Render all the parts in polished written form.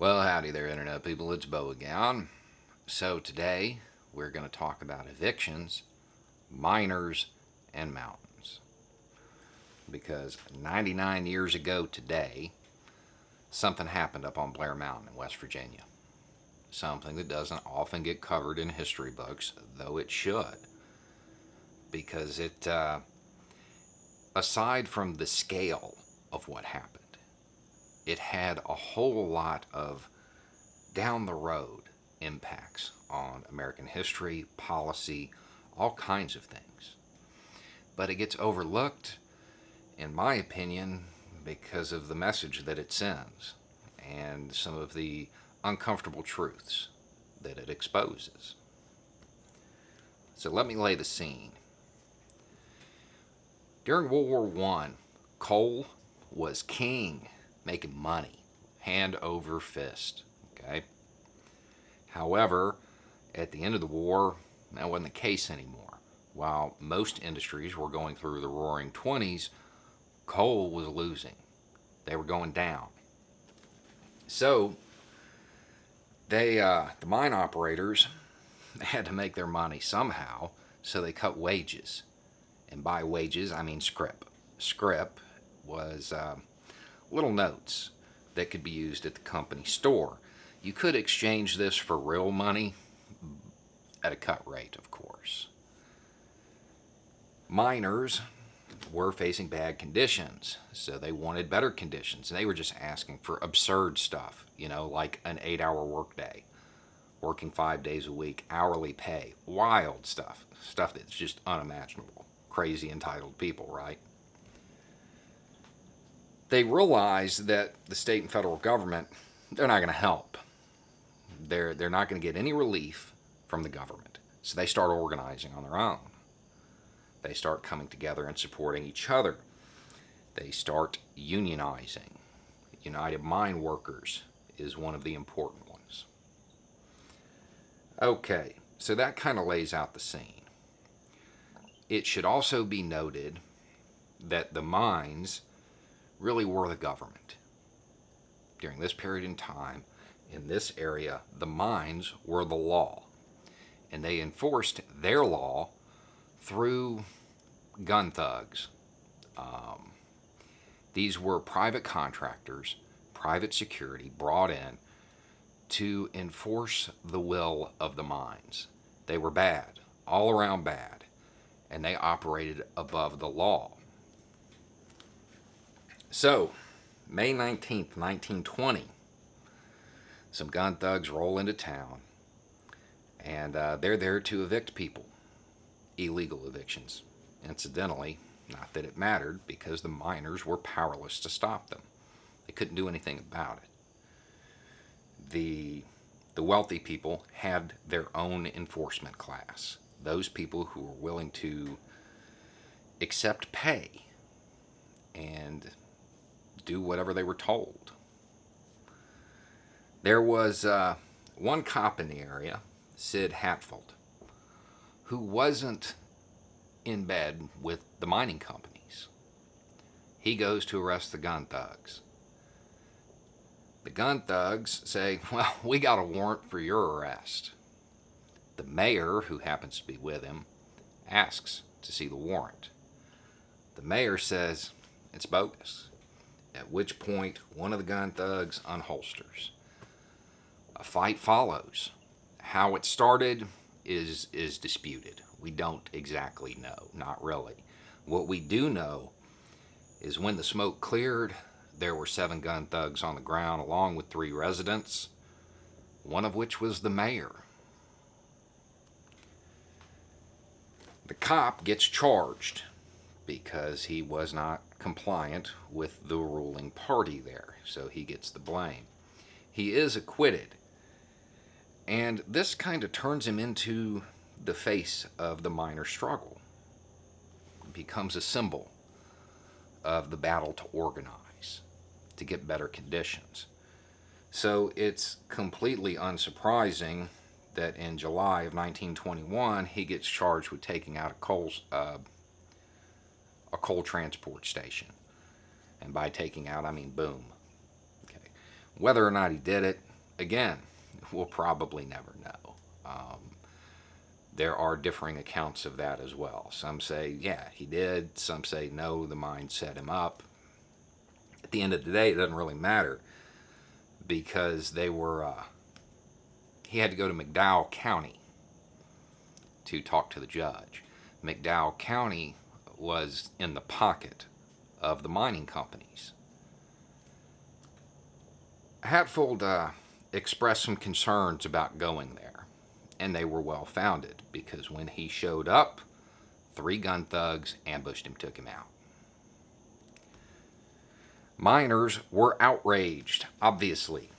Well, howdy there, Internet people. It's Bo again. So, today we're going to talk about evictions, miners, and mountains. Because 99 years ago today, something happened up on Blair Mountain in West Virginia. Something that doesn't often get covered in history books, though it should. Because aside from the scale of what happened, it had a whole lot of down the road impacts on American history, policy, all kinds of things. But it gets overlooked, in my opinion, because of the message that it sends and some of the uncomfortable truths that it exposes. So let me lay the scene. During World War I, coal was king, making money, hand over fist. Okay? However, at the end of the war, that wasn't the case anymore. While most industries were going through the roaring 20s, coal was losing. They were going down. So, the mine operators had to make their money somehow, so they cut wages. And by wages, I mean scrip. Scrip was little notes that could be used at the company store. You could exchange this for real money at a cut rate, of course. Miners were facing bad conditions, so they wanted better conditions. They were just asking for absurd stuff, like an 8-hour workday, working 5 days a week, hourly pay, wild stuff that's just unimaginable. Crazy entitled people, right? They realized that the state and federal government, they're not going to help. They're not going to get any relief from the government. So they start organizing on their own. They start coming together and supporting each other. They start unionizing. United Mine Workers is one of the important ones. Okay, so that kind of lays out the scene. It should also be noted that the mines really were the government. During this period in time, in this area, the mines were the law. And they enforced their law through gun thugs. These were private contractors, private security brought in to enforce the will of the mines. They were bad, all around bad, and they operated above the law. So, May 19th, 1920, some gun thugs roll into town, and they're there to evict people. Illegal evictions. Incidentally, not that it mattered, because the miners were powerless to stop them. They couldn't do anything about it. The wealthy people had their own enforcement class. Those people who were willing to accept pay and do whatever they were told. There was one cop in the area, Sid Hatfield, who wasn't in bed with the mining companies. He goes to arrest the gun thugs. The gun thugs say, well, we got a warrant for your arrest. The mayor, who happens to be with him, asks to see the warrant. The mayor says it's bogus, at which point one of the gun thugs unholsters. A fight follows. How it started is disputed. We don't exactly know, not really. What we do know is when the smoke cleared, there were 7 gun thugs on the ground along with 3 residents, one of which was the mayor. The cop gets charged because he was not compliant with the ruling party there, so he gets the blame. He is acquitted, and this kind of turns him into the face of the miner struggle. It becomes a symbol of the battle to organize, to get better conditions. So it's completely unsurprising that in July of 1921 he gets charged with taking out a coal transport station. And by taking out, I mean boom. Okay. Whether or not he did it, again, we'll probably never know. There are differing accounts of that as well. Some say, yeah, he did. Some say, no, the mine set him up. At the end of the day, it doesn't really matter because he had to go to McDowell County to talk to the judge. McDowell County was in the pocket of the mining companies. Hatfield expressed some concerns about going there, and they were well founded because when he showed up, 3 gun thugs ambushed him, took him out. Miners were outraged, obviously.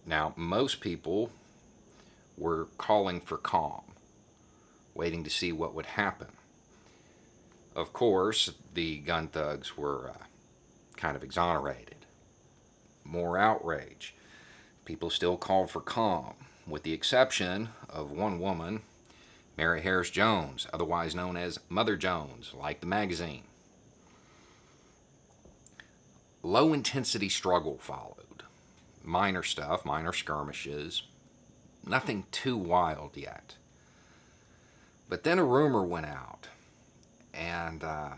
Now, most people were calling for calm, waiting to see what would happen. Of course, the gun thugs were kind of exonerated. More outrage. People still called for calm, with the exception of one woman, Mary Harris Jones, otherwise known as Mother Jones, like the magazine. Low-intensity struggle followed. Minor stuff, minor skirmishes, nothing too wild yet. But then a rumor went out, and the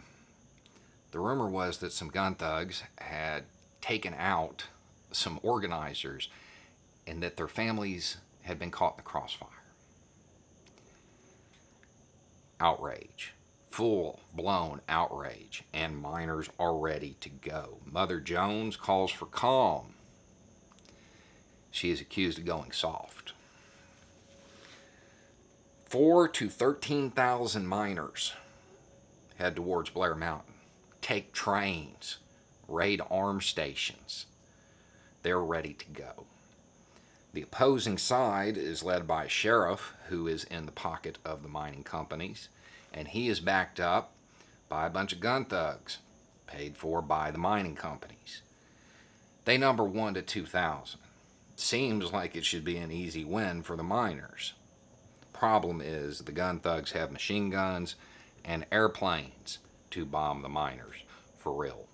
rumor was that some gun thugs had taken out some organizers and that their families had been caught in the crossfire. Outrage. Full-blown outrage, and miners are ready to go. Mother Jones calls for calm. She is accused of going soft. 4,000 to 13,000 miners head towards Blair Mountain, take trains, raid arm stations. They're ready to go. The opposing side is led by a sheriff who is in the pocket of the mining companies, and he is backed up by a bunch of gun thugs paid for by the mining companies. They number 1 to 2,000. Seems like it should be an easy win for the miners. Problem is the gun thugs have machine guns and airplanes to bomb the miners for real.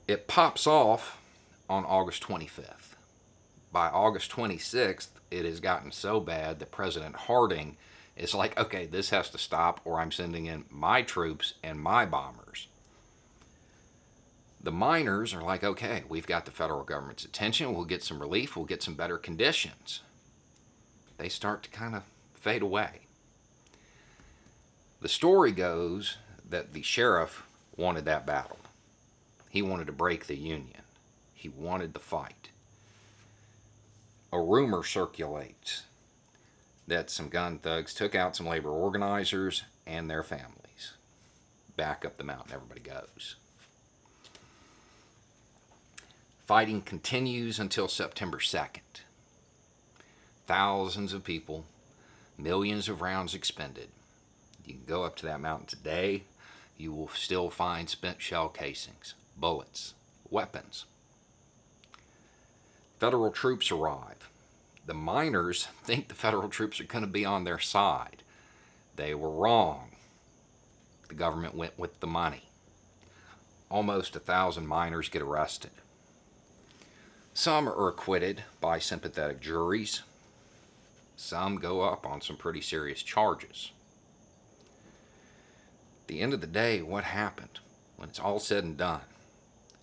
It pops off on August 25th. By August 26th, it has gotten so bad that President Harding is like, okay, this has to stop or I'm sending in my troops and my bombers. The miners are like, okay, we've got the federal government's attention, we'll get some relief, we'll get some better conditions. They start to kind of fade away. The story goes that the sheriff wanted that battle. He wanted to break the Union. He wanted the fight. A rumor circulates that some gun thugs took out some labor organizers and their families. Back up the mountain, everybody goes. Fighting continues until September 2nd. Thousands of people, millions of rounds expended. You can go up to that mountain today, you will still find spent shell casings, bullets, weapons. Federal troops arrive. The miners think the federal troops are going to be on their side. They were wrong. The government went with the money. Almost 1,000 miners get arrested. Some are acquitted by sympathetic juries. Some go up on some pretty serious charges. At the end of the day, what happened? When it's all said and done,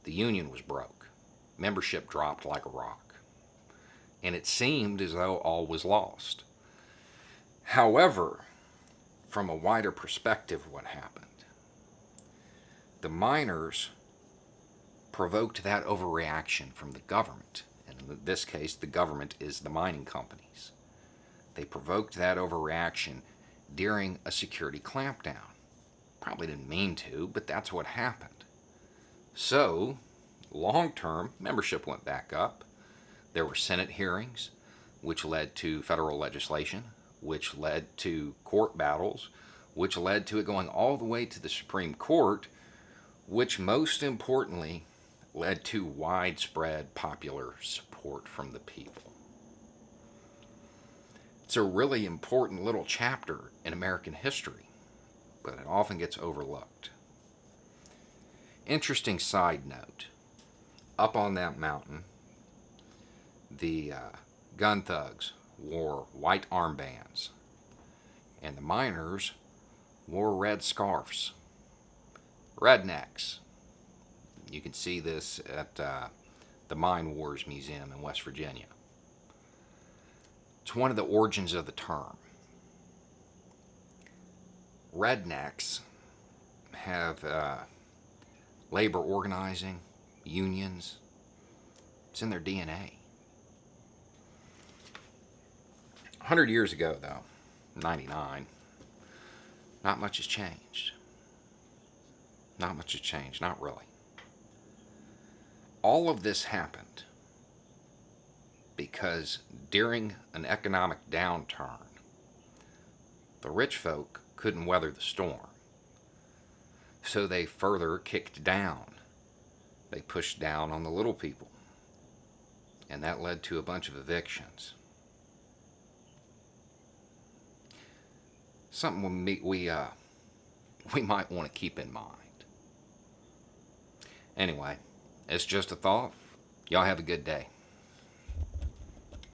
the Union was broke. Membership dropped like a rock. And it seemed as though all was lost. However, from a wider perspective, what happened? The miners provoked that overreaction from the government. And in this case, the government is the mining companies. They provoked that overreaction during a security clampdown. Probably didn't mean to, but that's what happened. So, long-term, membership went back up. There were Senate hearings, which led to federal legislation, which led to court battles, which led to it going all the way to the Supreme Court, which most importantly led to widespread popular support from the people. It's a really important little chapter in American history, but it often gets overlooked. Interesting side note. up on that mountain, the gun thugs wore white armbands, and the miners wore red scarves. Rednecks. You can see this at the Mine Wars Museum in West Virginia. It's one of the origins of the term. Rednecks have labor organizing, unions. It's in their DNA. 100 years ago, though, 99, not much has changed. Not much has changed, not really. All of this happened because during an economic downturn, the rich folk couldn't weather the storm. So they further kicked down. They pushed down on the little people. And that led to a bunch of evictions. Something we might want to keep in mind. Anyway, it's just a thought. Y'all have a good day.